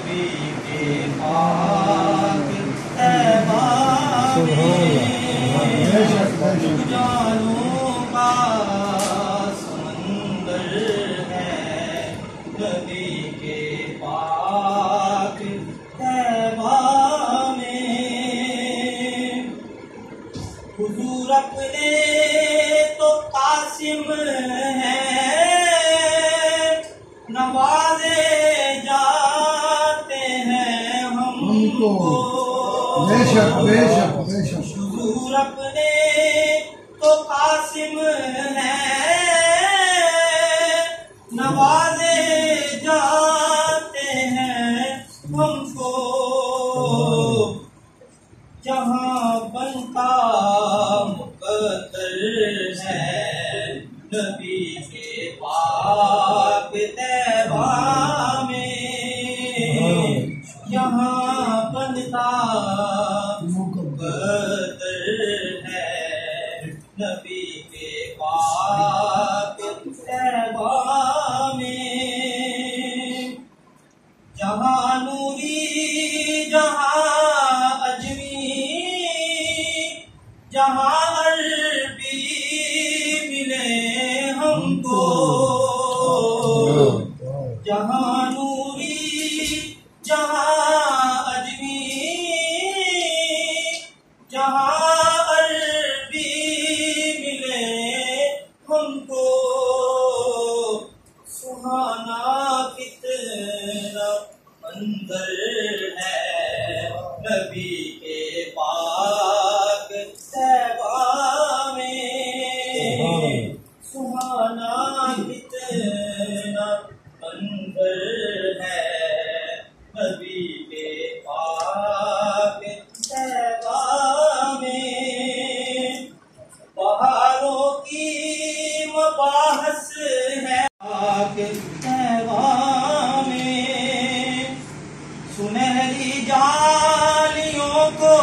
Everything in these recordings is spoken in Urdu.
نبی کے پاک طیبہ میں جانوں کا سمندر ہے نبی کے پاک طیبہ میں حضور اپنے تو قاسم ہیں نوازے جاتے ہیں ہم کو بے شک بے شک بے شک حضور اپنے تو قاسم ہیں نوازے جاتے ہیں ہم کو جہاں بنتا مقدر ہے نبی کے پاک طیبہ میں یہاں بنتا مقدر ہے نبی کے پاک طیبہ میں جہاں نوری جہاں اجمی جہاں عربی ملے ہم کو جہاں نوری جہاں اجمی جہاں عربی ملے ہم کو سہانا کتنا منظر ہے نبی کے پاک طیبہ میں سہانا کتنا منظر ہے نبی کے پاک طیبہ میں بہاروں کی مباحث ہے پاک طیبہ میں سنہری جالیوں کو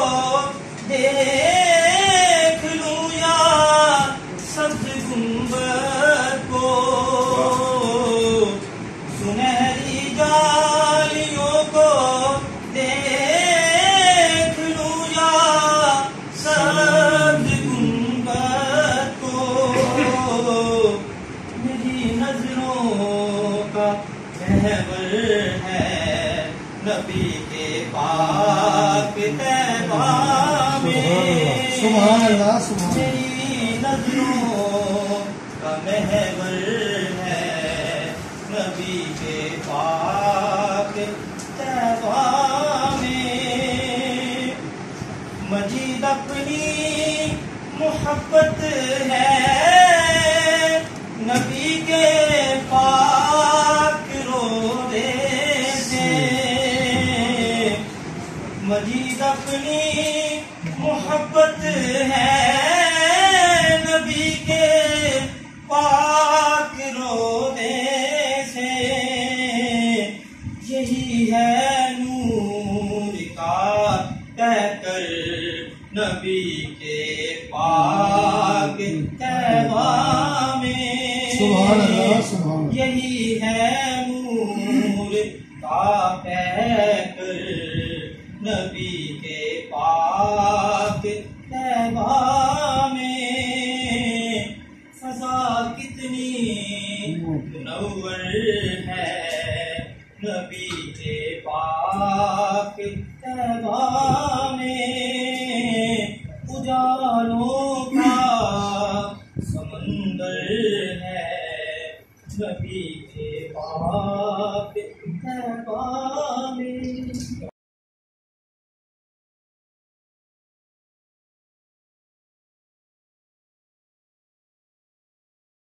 دیکھ لوں یا سبز گنبد کو سنہری جالیوں کو دیکھ لوں یا سبز گنبد کو میری نظروں کا محور ہے نبی کے پاک طیبہ میں سبحان اللہ سبحان میری نظروں کا محور ہے نبی کے پاک طیبہ میں مجید اپنی محبت ہے نبی کے پاک روضے سے مجید اپنی محبت ہے نبی کے پاک روضے سے یہی ہے نور کا کہہ کر نبی کے پاک طیبہ میں سبحان اللہ سبحان اللہ یہی ہے نور کا کہہ کر نبی کے پاک طیبہ میں فضا کتنی منور ہے نبی کے پاک طیبہ میں اجالوں کا سمندر ہے نبی کے پاک طیبہ میں